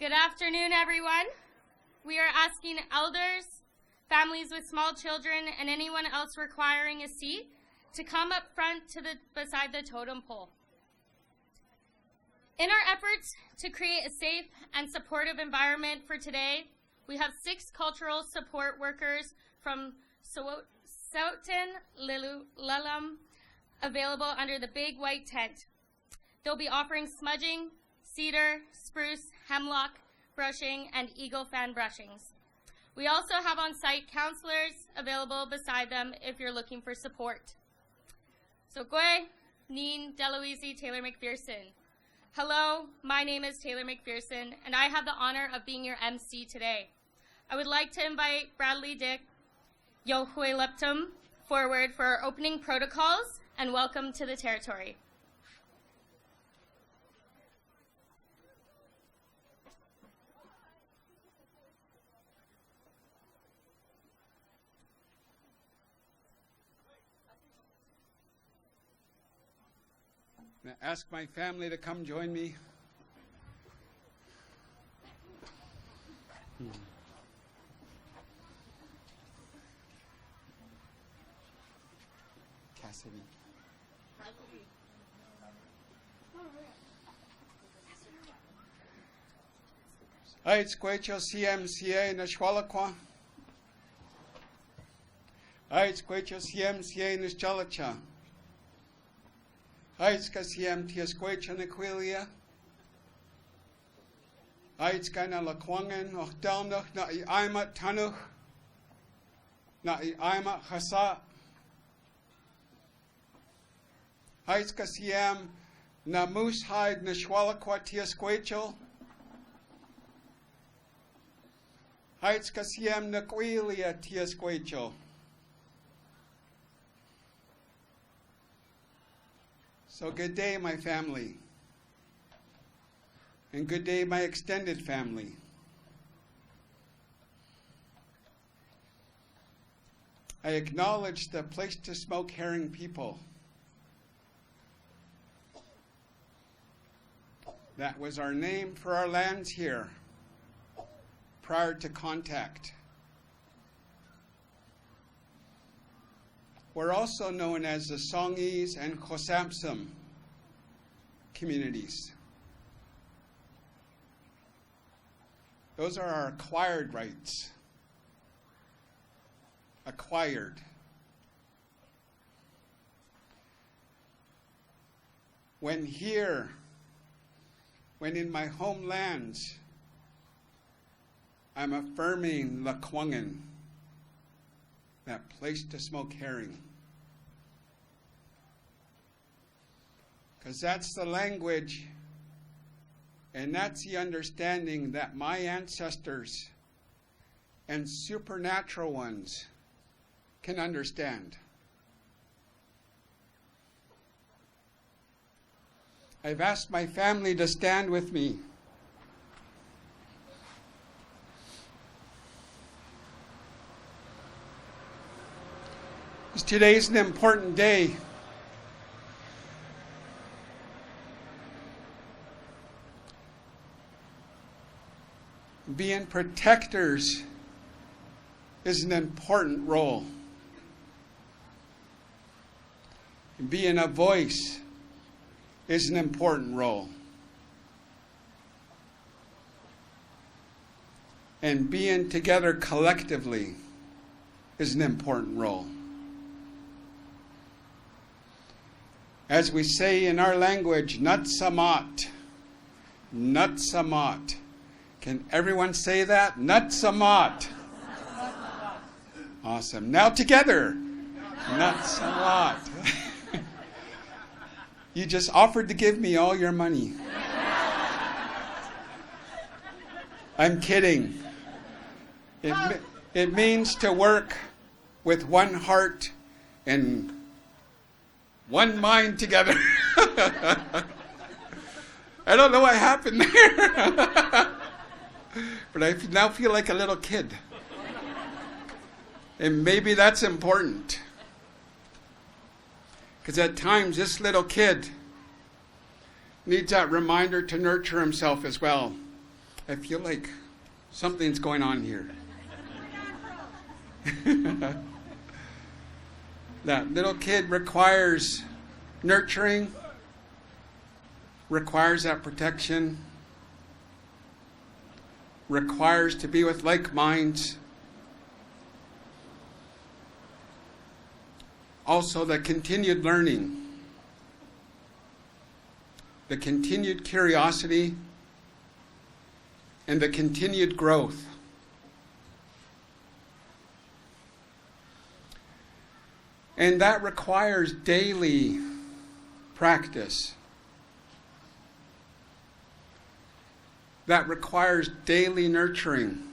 Good afternoon, everyone. We are asking elders, families with small children, and anyone else requiring a seat to come up front beside the totem pole. In our efforts to create a safe and supportive environment for today, we have 6 cultural support workers from Soughton Lalum available under the big white tent. They'll be offering smudging, cedar, spruce, hemlock brushing, and eagle fan brushings. We also have on-site counselors available beside them if you're looking for support. So Gwe, Neen, Deloise, Taylor McPherson. Hello, my name is Taylor McPherson, and I have the honor of being your MC today. I would like to invite Bradley Dick, Yohwe Leptum, forward for our opening protocols, and welcome to the territory. I'm going to ask my family to come join me. Cassidy. Aids Quecho CMCA Nashwalakwa. Aids Quecho CMCA Nashchalacha. Aids Kasiem Tiasquecha Naquilia. Aids Kana Laquangan, Ochdalnoch, Na Iima Tanuch, Na Iima Hasa. Aids Kasiem Na Moose Hide Nashwalakwa Tiasquechel. Aids Kasiem Naquilia Tiasquechel. So good day, my family, and good day, my extended family. I acknowledge the Place to Smoke Herring people. That was our name for our lands here prior to contact. We're also known as the Songhees and Kosamsum communities. Those are our acquired rights. Acquired. When in my homelands, I'm affirming Laquangan, that Place to Smoke Herring. Because that's the language and that's the understanding that my ancestors and supernatural ones can understand. I've asked my family to stand with me. Today's an important day. Being protectors is an important role. Being a voice is an important role. And being together collectively is an important role. As we say in our language, Nutsamat. Nutsamat. Can everyone say that? Nutsamat. Awesome. Now together. Nutsamat. You just offered to give me all your money. I'm kidding. It means to work with one heart and one mind together. I don't know what happened there. But I now feel like a little kid. And maybe that's important. Because at times this little kid needs that reminder to nurture himself as well. I feel like something's going on here. That little kid requires nurturing, requires that protection, requires to be with like minds. Also, the continued learning, the continued curiosity, and the continued growth. And that requires daily practice. That requires daily nurturing.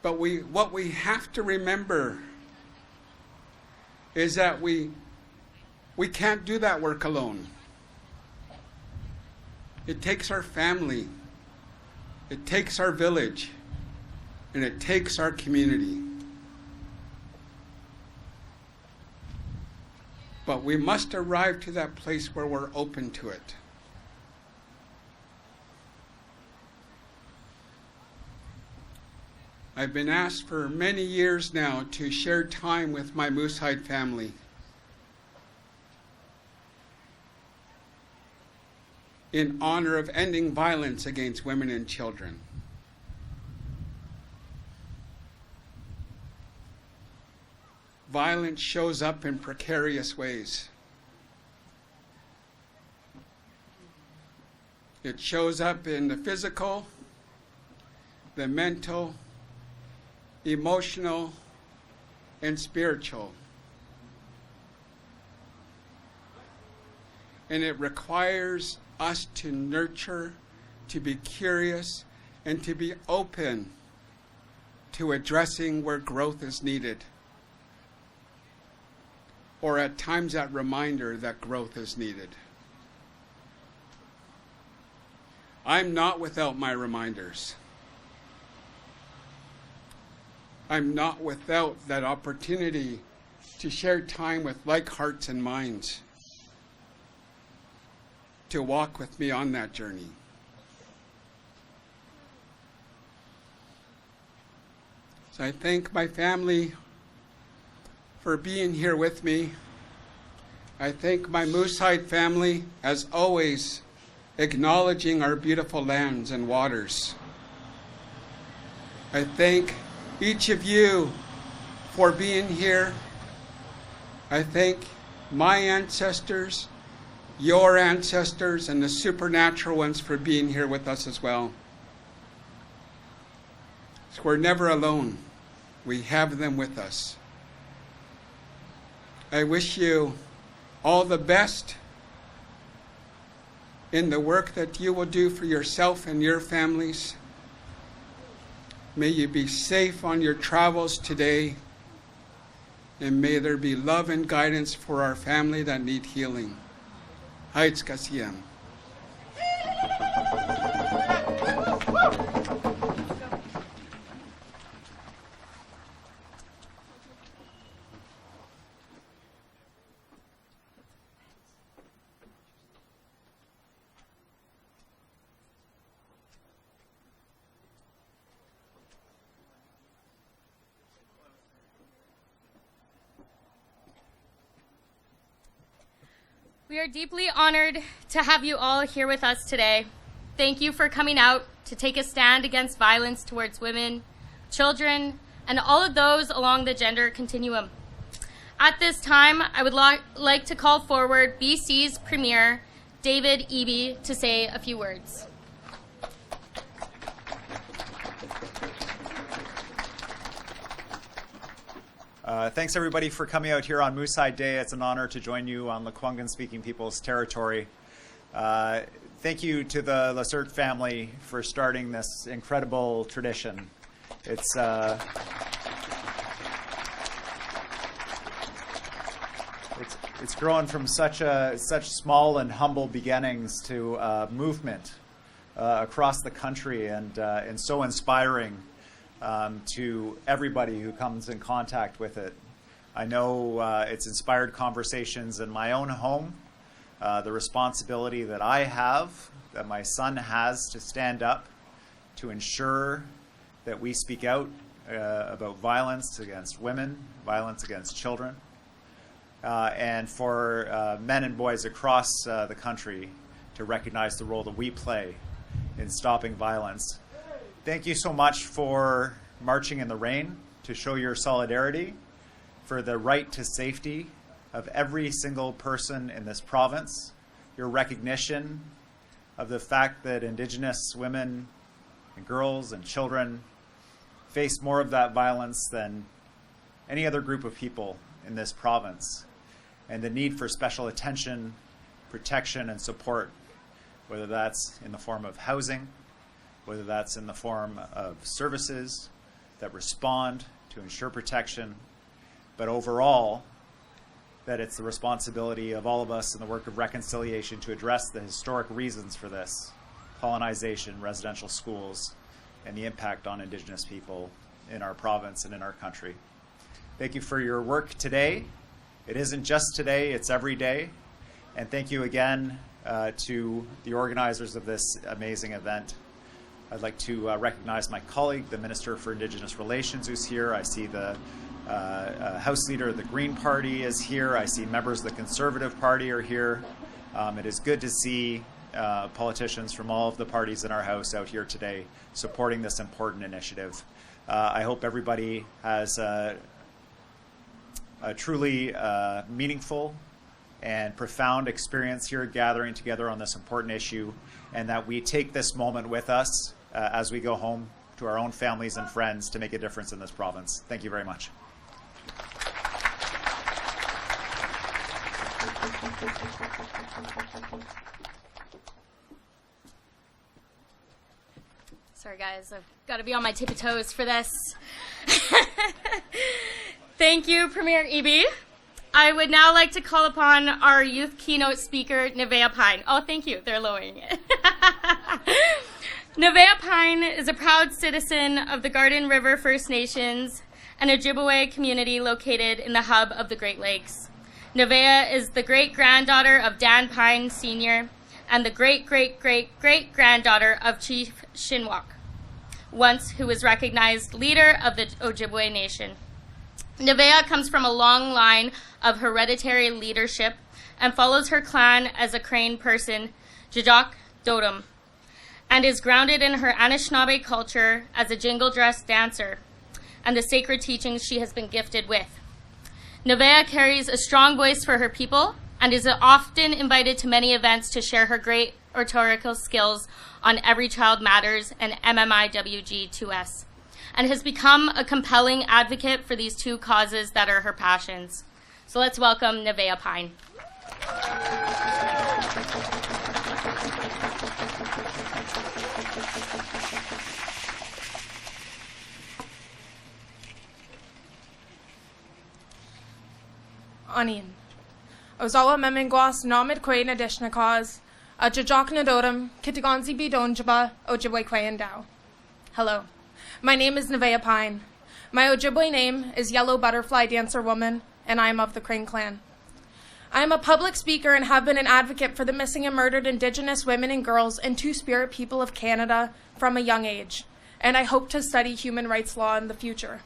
But what we have to remember is that we can't do that work alone. It takes our family, it takes our village, and it takes our community. But we must arrive to that place where we're open to it. I've been asked for many years now to share time with my Moosehide family. In honor of ending violence against women and children. Violence shows up in precarious ways. It shows up in the physical, the mental, emotional, and spiritual. And it requires us to nurture, to be curious, and to be open to addressing where growth is needed. Or at times that reminder that growth is needed. I'm not without my reminders. I'm not without that opportunity to share time with like hearts and minds, to walk with me on that journey. So I thank my family for being here with me. I thank my Moosehide family, as always, acknowledging our beautiful lands and waters. I thank each of you for being here. I thank my ancestors, your ancestors, and the supernatural ones for being here with us as well. So we're never alone. We have them with us. I wish you all the best in the work that you will do for yourself and your families. May you be safe on your travels today, and may there be love and guidance for our family that need healing. Haiz Kasiem. We are deeply honored to have you all here with us today. Thank you for coming out to take a stand against violence towards women, children, and all of those along the gender continuum. At this time, I would like to call forward BC's Premier, David Eby, to say a few words. Thanks everybody for coming out here on Moosehide Day. It's an honor to join you on Lekwungen-speaking people's territory. Thank you to the Lacerte family for starting this incredible tradition. It's grown from such small and humble beginnings to a movement across the country, and so inspiring to everybody who comes in contact with it. I know it's inspired conversations in my own home, the responsibility that I have, that my son has, to stand up, to ensure that we speak out about violence against women, violence against children, and for men and boys across the country to recognize the role that we play in stopping violence. Thank you so much for marching in the rain to show your solidarity for the right to safety of every single person in this province, your recognition of the fact that Indigenous women and girls and children face more of that violence than any other group of people in this province, and the need for special attention, protection, and support, whether that's in the form of housing, whether that's in the form of services that respond to ensure protection, but overall, that it's the responsibility of all of us in the work of reconciliation to address the historic reasons for this: colonization, residential schools, and the impact on Indigenous people in our province and in our country. Thank you for your work today. It isn't just today, it's every day. And thank you again to the organizers of this amazing event. I'd like to recognize my colleague, the Minister for Indigenous Relations, who's here. I see the House Leader of the Green Party is here. I see members of the Conservative Party are here. It is good to see politicians from all of the parties in our House out here today supporting this important initiative. I hope everybody has a truly meaningful and profound experience here gathering together on this important issue, and that we take this moment with us as we go home to our own families and friends to make a difference in this province. Thank you very much. Sorry guys, I've got to be on my tippy toes for this. Thank you, Premier Eby. I would now like to call upon our youth keynote speaker, Nevaeh Pine. Oh, thank you. They're lowering it. Nevaeh Pine is a proud citizen of the Garden River First Nations, an Ojibwe community located in the hub of the Great Lakes. Nevaeh is the great-granddaughter of Dan Pine Sr. and the great-great-great-great-granddaughter of Chief Shinwak, once who was recognized leader of the Ojibwe Nation. Nevaeh comes from a long line of hereditary leadership and follows her clan as a Crane person, Jajak Dodum, and is grounded in her Anishinaabe culture as a jingle dress dancer and the sacred teachings she has been gifted with. Nevaeh carries a strong voice for her people and is often invited to many events to share her great oratorical skills on Every Child Matters and MMIWG2S, and has become a compelling advocate for these two causes that are her passions. So let's welcome Nevaeh Pine. Anin. Ozawa Memingwas Namid Quain Adishnakaz, a Jajak Nadodam, Kitagonzi Bidonjaba, Ojibwe Kwayandao. Hello. My name is Nevaeh Pine. My Ojibwe name is Yellow Butterfly Dancer Woman, and I am of the Crane clan. I am a public speaker and have been an advocate for the missing and murdered Indigenous women and girls and Two-Spirit people of Canada from a young age, and I hope to study human rights law in the future.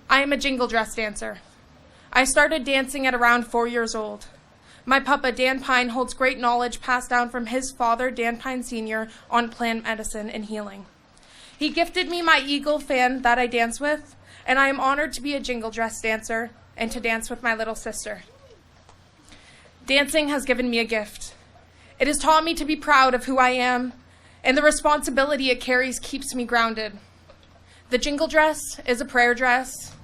I am a jingle dress dancer. I started dancing at around 4 years old. My papa, Dan Pine, holds great knowledge passed down from his father, Dan Pine Sr., on plant medicine and healing. He gifted me my eagle fan that I dance with, and I am honored to be a jingle dress dancer and to dance with my little sister. Dancing has given me a gift. It has taught me to be proud of who I am, and the responsibility it carries keeps me grounded. The jingle dress is a prayer dress,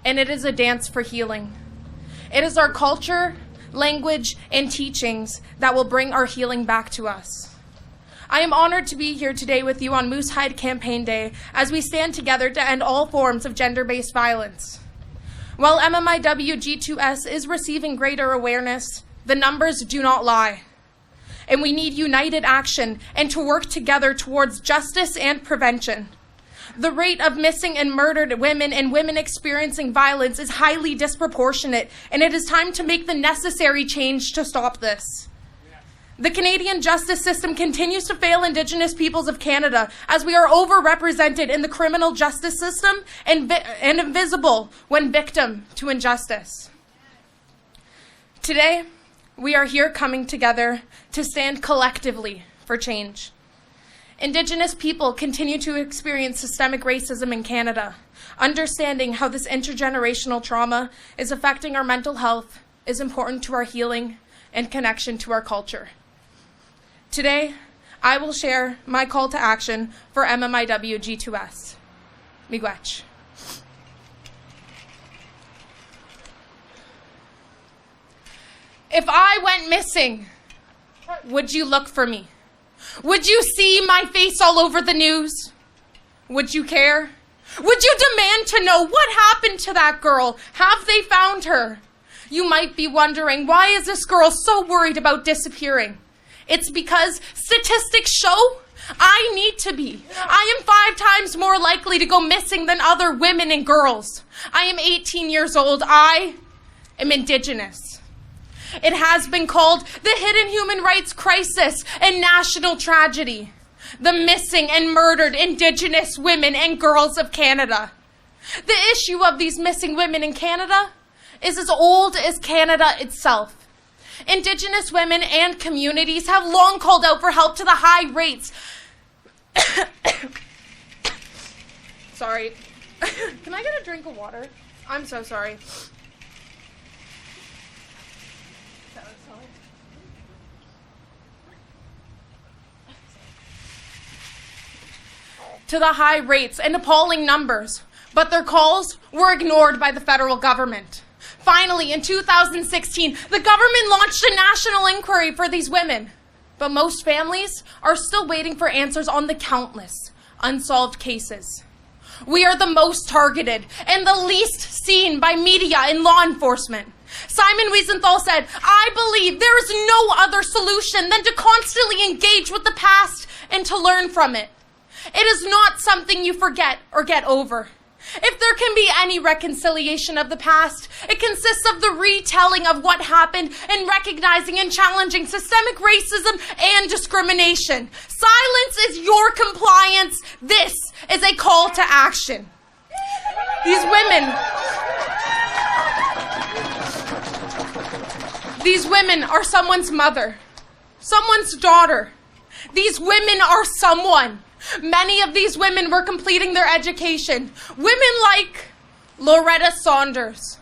and it is a dance for healing. It is our culture, language, and teachings that will bring our healing back to us. I am honored to be here today with you on Moose Hide Campaign Day as we stand together to end all forms of gender-based violence. While MMIWG2S is receiving greater awareness, the numbers do not lie. And we need united action and to work together towards justice and prevention. The rate of missing and murdered women and women experiencing violence is highly disproportionate, and it is time to make the necessary change to stop this. The Canadian justice system continues to fail Indigenous peoples of Canada as we are overrepresented in the criminal justice system and invisible when victim to injustice. Today, we are here coming together to stand collectively for change. Indigenous people continue to experience systemic racism in Canada. Understanding how this intergenerational trauma is affecting our mental health is important to our healing and connection to our culture. Today, I will share my call to action for MMIW G2S. Miigwech. If I went missing, would you look for me? Would you see my face all over the news? Would you care? Would you demand to know what happened to that girl? Have they found her? You might be wondering, why is this girl so worried about disappearing? It's because statistics show I need to be. I am 5 times more likely to go missing than other women and girls. I am 18 years old. I am Indigenous. It has been called the hidden human rights crisis and national tragedy. The missing and murdered Indigenous women and girls of Canada. The issue of these missing women in Canada is as old as Canada itself. Indigenous women and communities have long called out for help to the high rates. Sorry. Can I get a drink of water? I'm so sorry. To the high rates and appalling numbers, but their calls were ignored by the federal government. Finally, in 2016, the government launched a national inquiry for these women. But most families are still waiting for answers on the countless unsolved cases. We are the most targeted and the least seen by media and law enforcement. Simon Wiesenthal said, "I believe there is no other solution than to constantly engage with the past and to learn from it. It is not something you forget or get over. If there can be any reconciliation of the past, it consists of the retelling of what happened and recognizing and challenging systemic racism and discrimination. Silence is your compliance. This is a call to action." These women are someone's mother, someone's daughter. These women are someone. Many of these women were completing their education. Women like Loretta Saunders,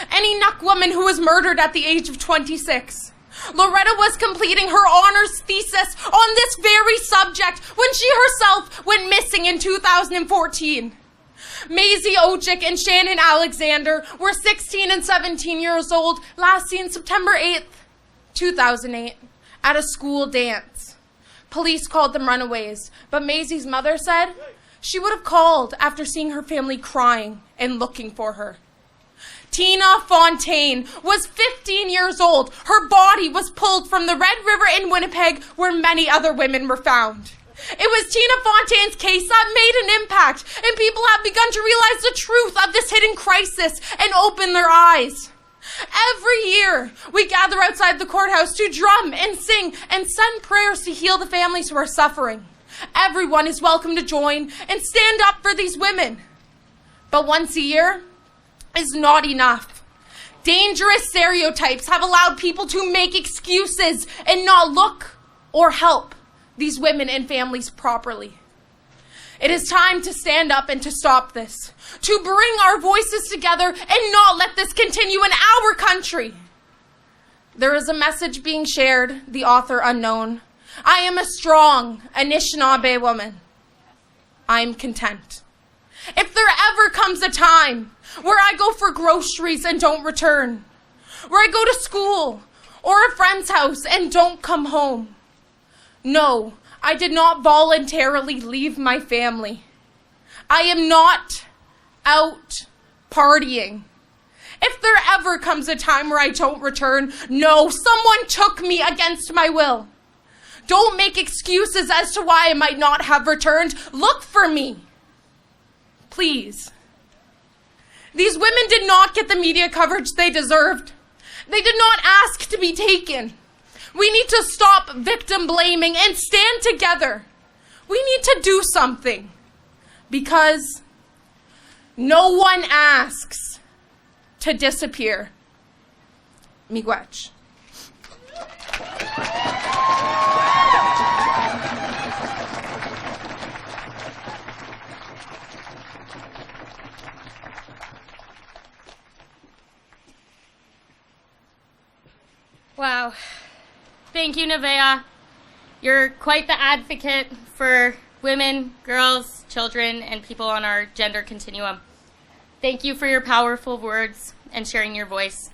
an Inuk woman who was murdered at the age of 26. Loretta was completing her honors thesis on this very subject when she herself went missing in 2014. Maisie Ojic and Shannon Alexander were 16 and 17 years old, last seen September 8th, 2008, at a school dance. Police called them runaways, but Maisie's mother said she would have called after seeing her family crying and looking for her. Tina Fontaine was 15 years old. Her body was pulled from the Red River in Winnipeg, where many other women were found. It was Tina Fontaine's case that made an impact, and people have begun to realize the truth of this hidden crisis and open their eyes. Every year, we gather outside the courthouse to drum and sing and send prayers to heal the families who are suffering. Everyone is welcome to join and stand up for these women. But once a year is not enough. Dangerous stereotypes have allowed people to make excuses and not look or help these women and families properly. It is time to stand up and to stop this, to bring our voices together and not let this continue in our country. There is a message being shared, the author unknown. I am a strong Anishinaabe woman. I am content. If there ever comes a time where I go for groceries and don't return, where I go to school or a friend's house and don't come home, no, I did not voluntarily leave my family. I am not out partying. If there ever comes a time where I don't return, no, someone took me against my will. Don't make excuses as to why I might not have returned. Look for me. Please. These women did not get the media coverage they deserved. They did not ask to be taken. We need to stop victim blaming and stand together. We need to do something. Because no one asks to disappear. Miigwech. Wow. Thank you, Nevaeh. You're quite the advocate for women, girls, children, and people on our gender continuum. Thank you for your powerful words and sharing your voice.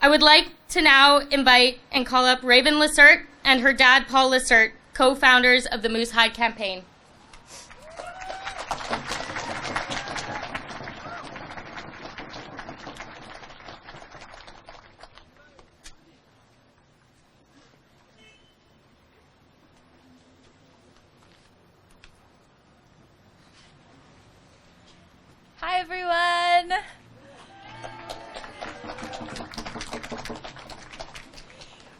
I would like to now invite and call up Raven Lacerte and her dad, Paul Lacerte, co-founders of the Moose Hide campaign. Hi, everyone.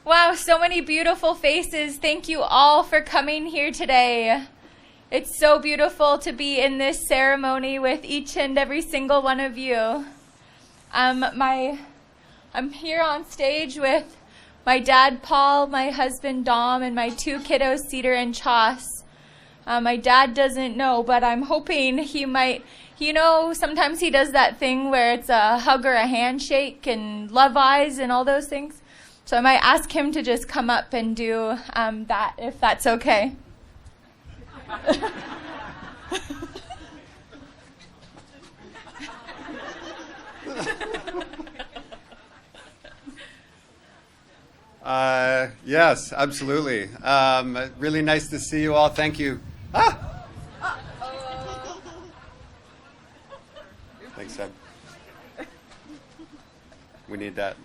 Wow, so many beautiful faces. Thank you all for coming here today. It's so beautiful to be in this ceremony with each and every single one of you. I'm here on stage with my dad, Paul, my husband, Dom, and my two kiddos, Cedar and Chas. My dad doesn't know, but I'm hoping he might. You know, sometimes he does that thing where it's a hug or a handshake and love eyes and all those things. So I might ask him to just come up and do that, if that's okay. Yes, absolutely. Really nice to see you all. Thank you. Thanks, Seb. We need that.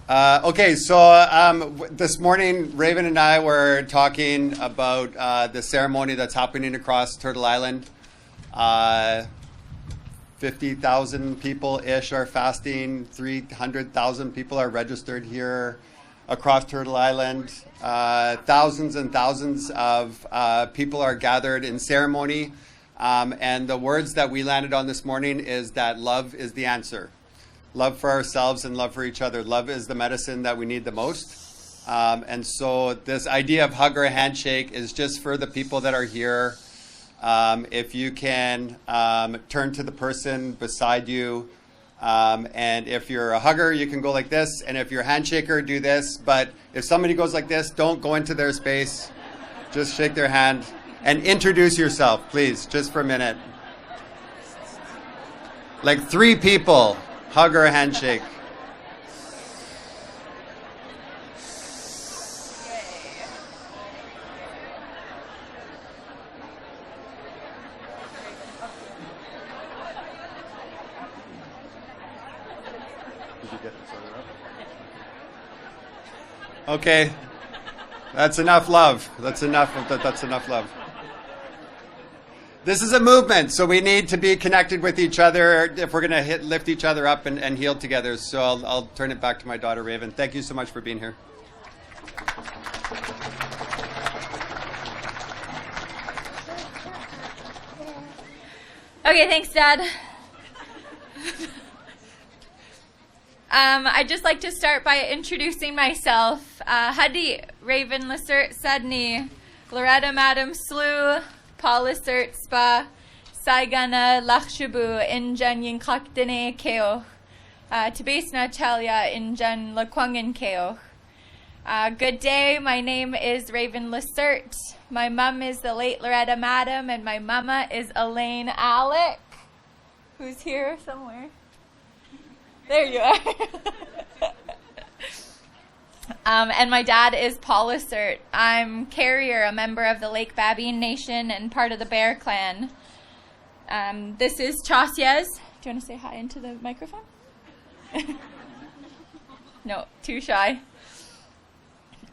Okay, so this morning, Raven and I were talking about the ceremony that's happening across Turtle Island. 50,000 people-ish are fasting. 300,000 people are registered here across Turtle Island. Thousands and thousands of people are gathered in ceremony. And the words that we landed on this morning is that love is the answer. Love for ourselves and love for each other. Love is the medicine that we need the most. And so this idea of hug or handshake is just for the people that are here. If you can turn to the person beside you. And if you're a hugger, you can go like this. And if you're a handshaker, do this. But if somebody goes like this, don't go into their space. Just shake their hand. And introduce yourself, please, just for a minute. Like 3 people. Hug or a handshake. Okay, that's enough love. That's enough love. This is a movement, so we need to be connected with each other if we're going to lift each other up and heal together. So I'll turn it back to my daughter, Raven. Thank you so much for being here. Okay, thanks, Dad. I'd just like to start by introducing myself. Hadi Raven Lacerte Sadni, Loretta Madam Slew, Paul Lacerte Spa, Saigana Lakshabu, Injan Yinkaktene Keo, Tabesna Talia, Injan Lakwangan Keo. Good day, my name is Raven Lacerte. My mom is the late Loretta Madam, and my mama is Elaine Alec, who's here somewhere. There you are. And my dad is Paul Lacerte. I'm Carrier, a member of the Lake Babine Nation and part of the Bear Clan. This is Chasiez. Do you want to say hi into the microphone? No, too shy.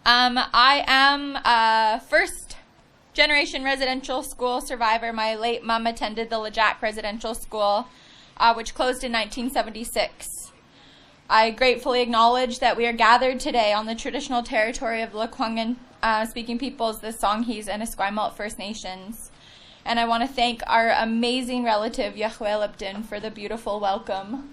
I am a first-generation residential school survivor. My late mom attended the Lejac Residential School, which closed in 1976. I gratefully acknowledge that we are gathered today on the traditional territory of the Lekwungen speaking peoples, the Songhees and Esquimalt First Nations. And I want to thank our amazing relative, Yahweh Lipton, for the beautiful welcome.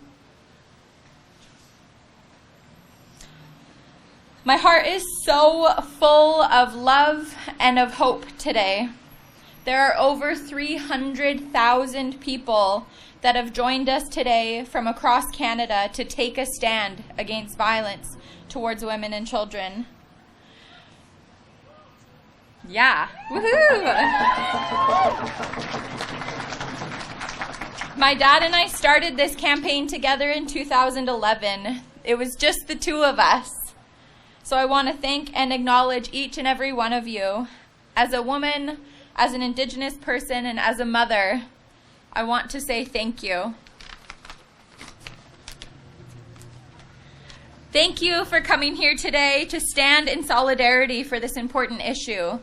My heart is so full of love and of hope today. There are over 300,000 people that have joined us today from across Canada to take a stand against violence towards women and children. Yeah. Woohoo! My dad and I started this campaign together in 2011. It was just the two of us. So I want to thank and acknowledge each and every one of you. As a woman, as an Indigenous person, and as a mother, I want to say thank you. Thank you for coming here today to stand in solidarity for this important issue.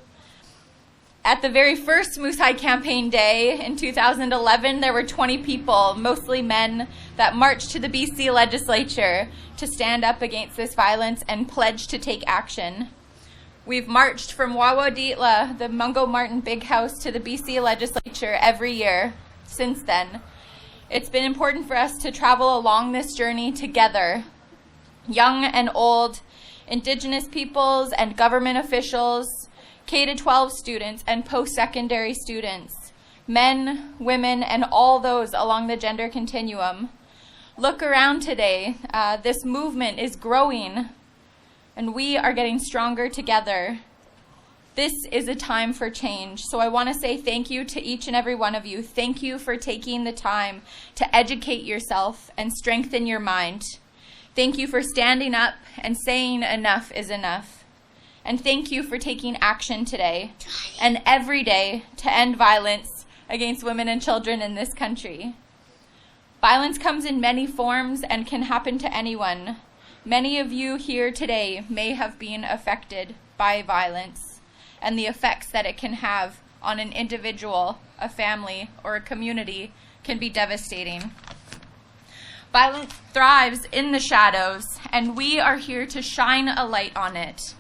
At the very first Moose High Campaign Day in 2011, there were 20 people, mostly men, that marched to the BC legislature to stand up against this violence and pledge to take action. We've marched from Wawa-Dietla, the Mungo Martin Big House, to the BC legislature every year since then. It's been important for us to travel along this journey together, young and old, Indigenous peoples and government officials, K-12 students and post-secondary students, men, women, and all those along the gender continuum. Look around today. This movement is growing, and we are getting stronger together. This is a time for change. So I want to say thank you to each and every one of you. Thank you for taking the time to educate yourself and strengthen your mind. Thank you for standing up and saying enough is enough. And thank you for taking action today and every day to end violence against women and children in this country. Violence comes in many forms and can happen to anyone. Many of you here today may have been affected by violence and the effects that it can have on an individual, a family, or a community can be devastating. Violence thrives in the shadows, and we are here to shine a light on it.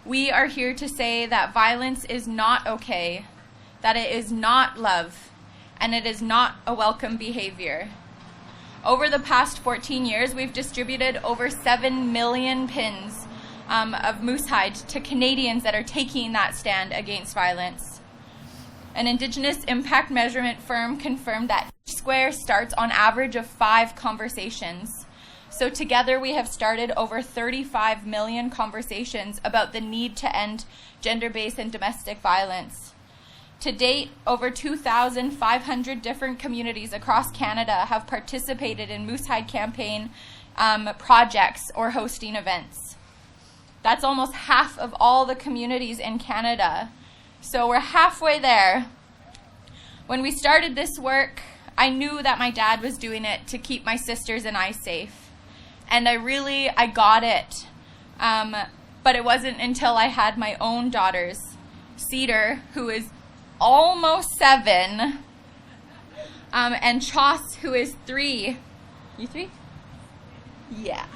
We are here to say that violence is not okay, that it is not love, and it is not a welcome behavior. Over the past 14 years, we've distributed over 7 million pins of moose hide to Canadians that are taking that stand against violence. An Indigenous impact measurement firm confirmed that each square starts on average of 5 conversations. So together we have started over 35 million conversations about the need to end gender-based and domestic violence. To date, over 2,500 different communities across Canada have participated in Moose Hide campaign projects or hosting events. That's almost half of all the communities in Canada. So we're halfway there. When we started this work, I knew that my dad was doing it to keep my sisters and I safe. And I got it. But it wasn't until I had my own daughters, Cedar, who is almost 7, and Chos, who is 3. You 3? Yeah.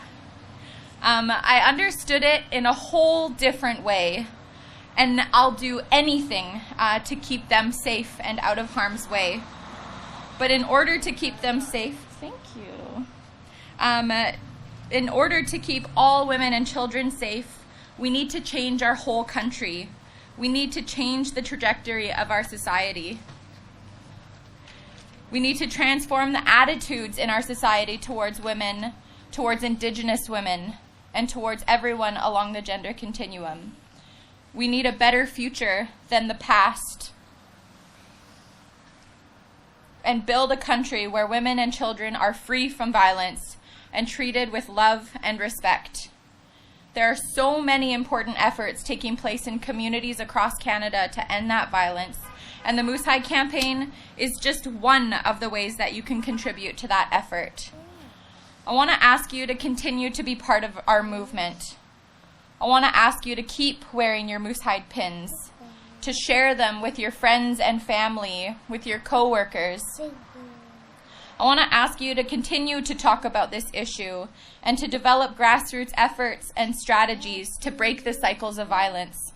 I understood it in a whole different way. And I'll do anything to keep them safe and out of harm's way. But in order to keep them safe, thank you. In order to keep all women and children safe, we need to change our whole country. We need to change the trajectory of our society. We need to transform the attitudes in our society towards women, towards Indigenous women, and towards everyone along the gender continuum. We need a better future than the past, and build a country where women and children are free from violence and treated with love and respect. There are so many important efforts taking place in communities across Canada to end that violence, and the Moose Hide campaign is just one of the ways that you can contribute to that effort. I want to ask you to continue to be part of our movement. I want to ask you to keep wearing your moose hide pins, to share them with your friends and family, with your coworkers. I want to ask you to continue to talk about this issue and to develop grassroots efforts and strategies to break the cycles of violence.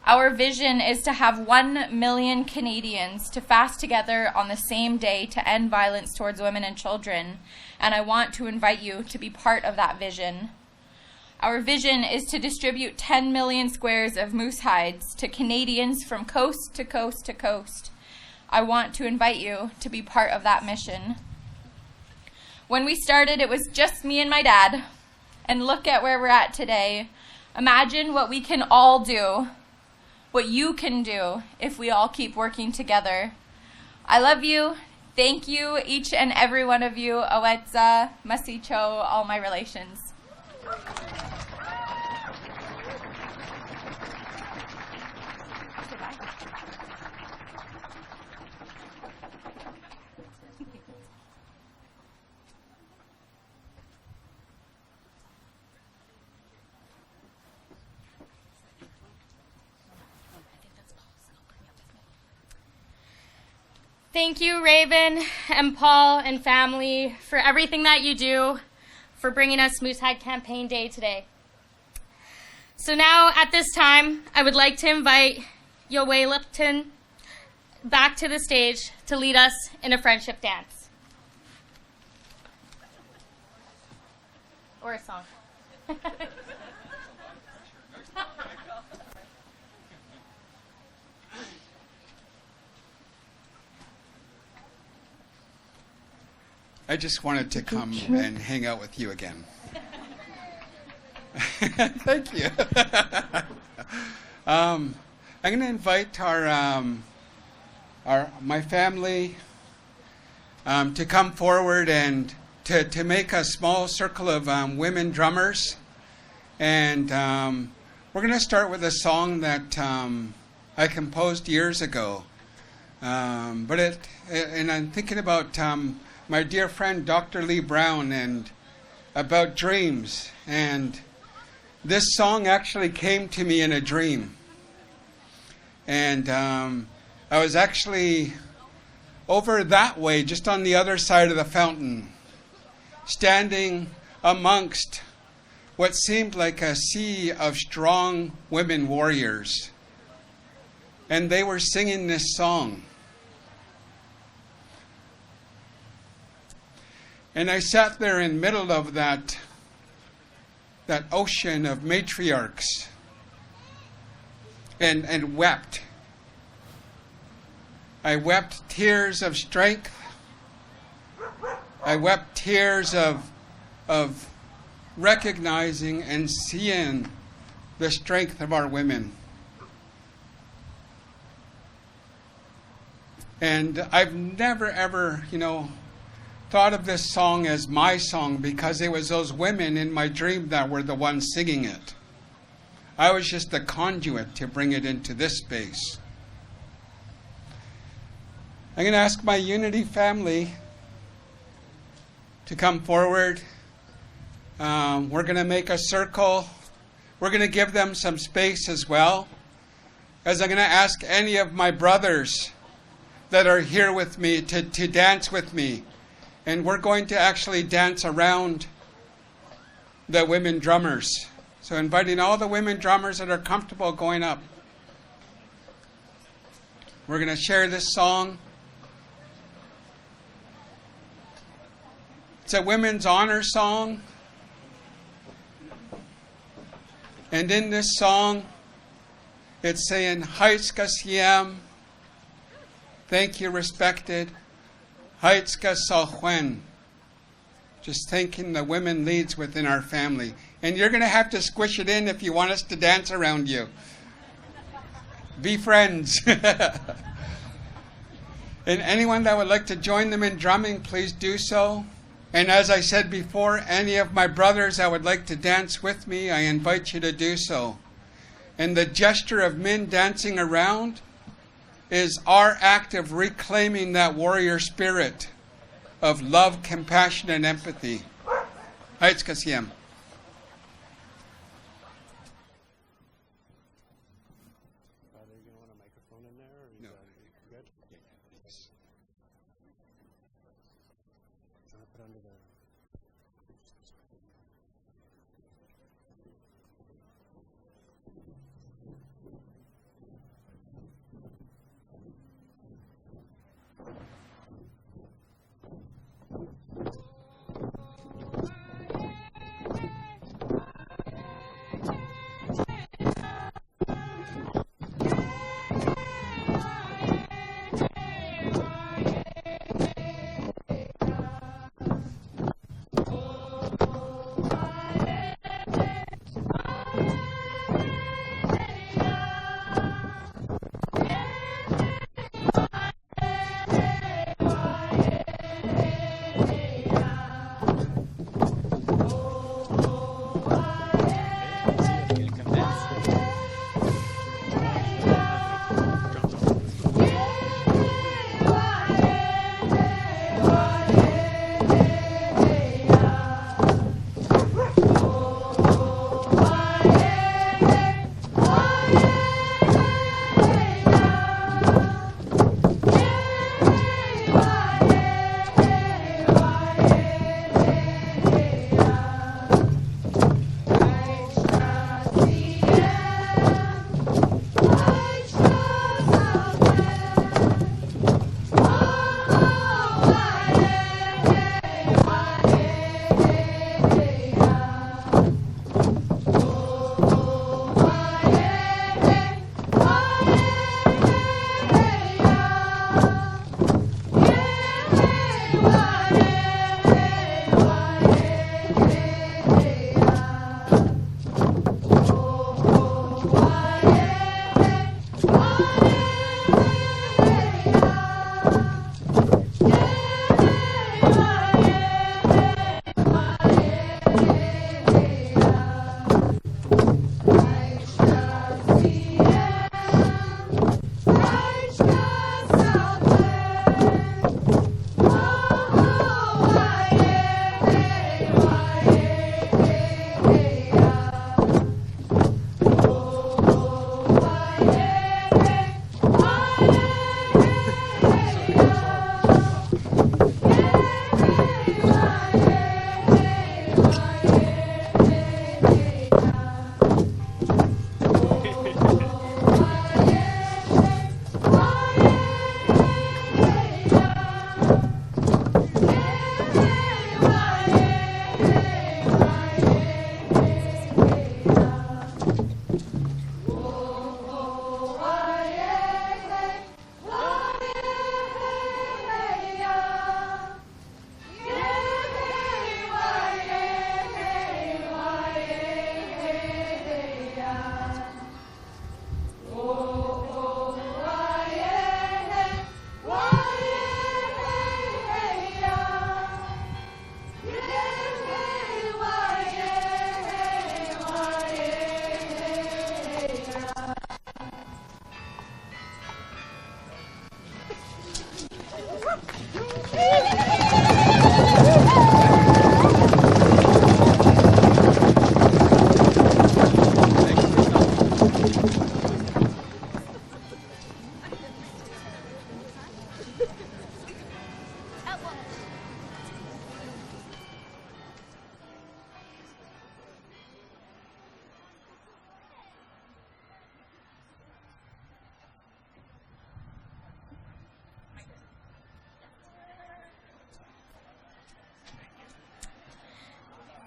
Our vision is to have 1 million Canadians to fast together on the same day to end violence towards women and children, and I want to invite you to be part of that vision. Our vision is to distribute 10 million squares of moose hides to Canadians from coast to coast to coast. I want to invite you to be part of that mission. When we started, it was just me and my dad, and look at where we're at today. Imagine what we can all do, what you can do if we all keep working together. I love you. Thank you, each and every one of you. Awetza, Masicho, all my relations. Thank you, Raven and Paul and family, for everything that you do, for bringing us Moose Hide Campaign Day today. So now, at this time, I would like to invite Yowei Lipton back to the stage to lead us in a friendship dance. Or a song. I just wanted to come and hang out with you again. Thank you. I'm going to invite my family to come forward and to make a small circle of women drummers. And we're going to start with a song that I composed years ago. And I'm thinking about my dear friend Dr. Lee Brown and about dreams. And this song actually came to me in a dream. And I was actually over that way, just on the other side of the fountain, standing amongst what seemed like a sea of strong women warriors. And they were singing this song. And I sat there in the middle of that ocean of matriarchs and wept. I wept tears of strength. I wept tears of recognizing and seeing the strength of our women. And I've never, ever, thought of this song as my song because it was those women in my dream that were the ones singing it. I was just the conduit to bring it into this space. I'm going to ask my Unity family to come forward. We're going to make a circle. We're going to give them some space as well. As I'm going to ask any of my brothers that are here with me to dance with me. And we're going to actually dance around the women drummers. So inviting all the women drummers that are comfortable going up. We're going to share this song. It's a women's honor song. And in this song, it's saying, Haitska Siem, thank you, respected. Haitska Salhuen, just thanking the women leads within our family. And you're going to have to squish it in if you want us to dance around you. Be friends. And anyone that would like to join them in drumming, please do so. And as I said before, any of my brothers that would like to dance with me, I invite you to do so. And the gesture of men dancing around is our act of reclaiming that warrior spirit of love, compassion, and empathy. Haitska Siem.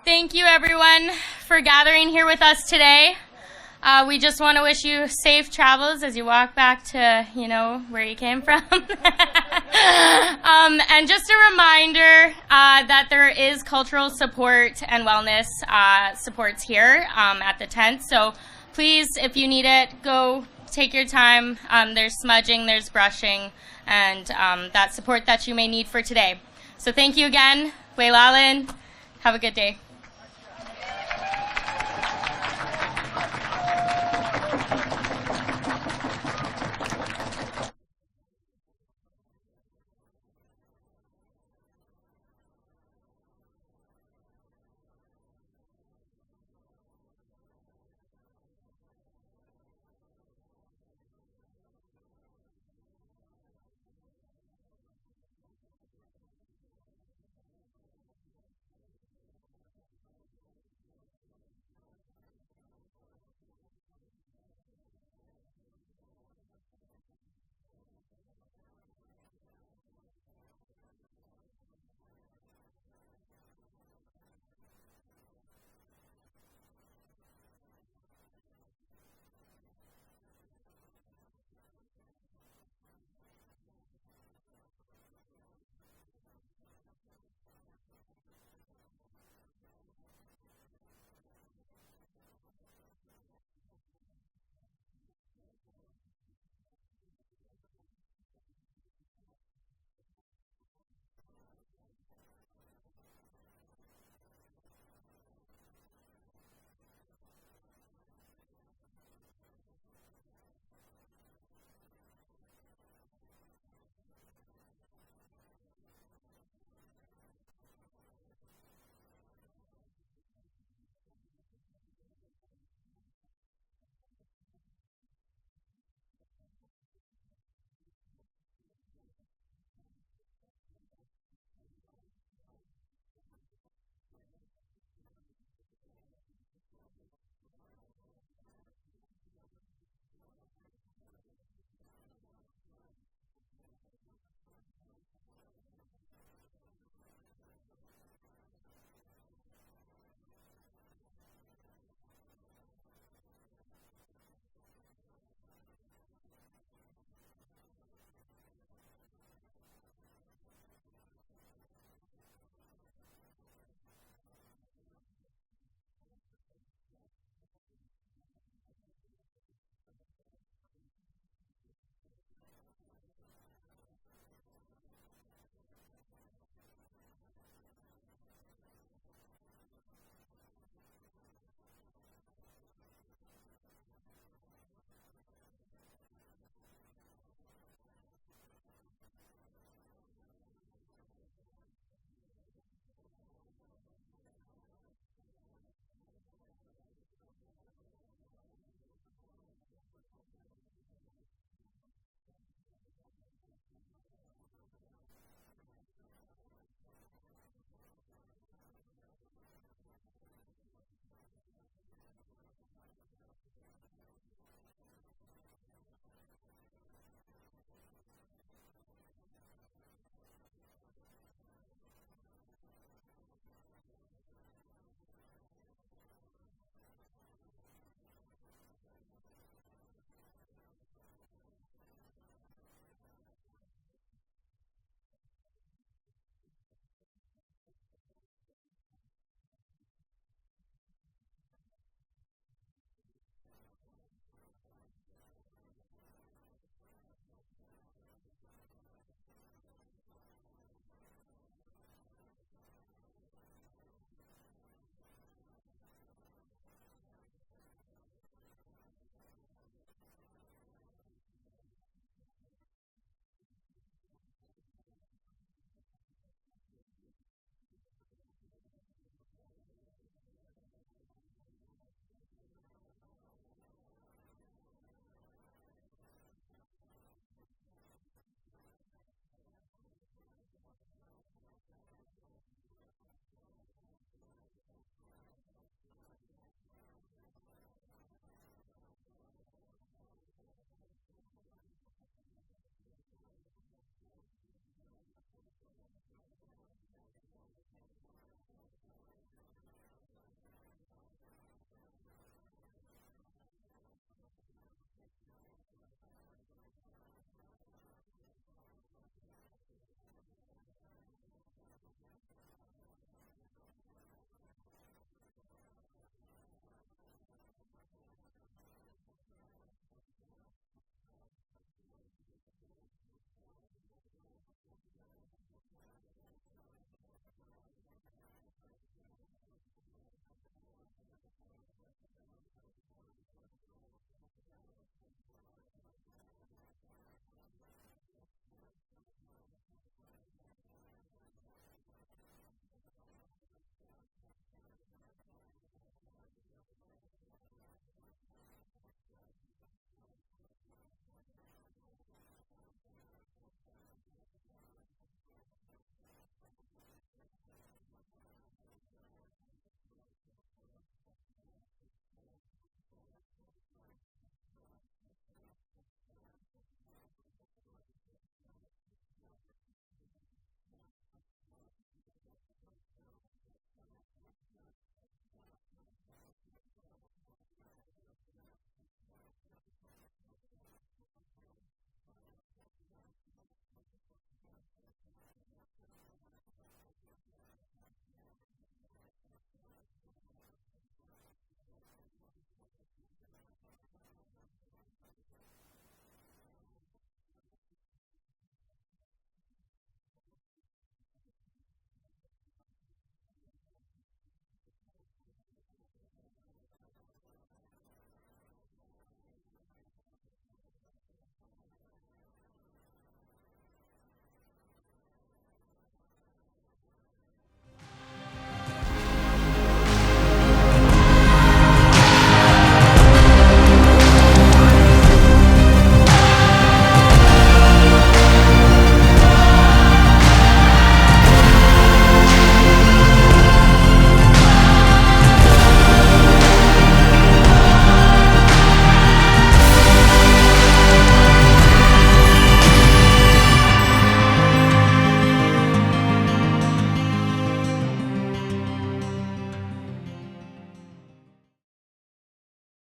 Thank you, everyone, for gathering here with us today. We just want to wish you safe travels as you walk back to, where you came from. And just a reminder that there is cultural support and wellness supports here at the tent. So please, if you need it, go take your time. There's smudging, there's brushing, and that support that you may need for today. So thank you again. Wailalin. Have a good day.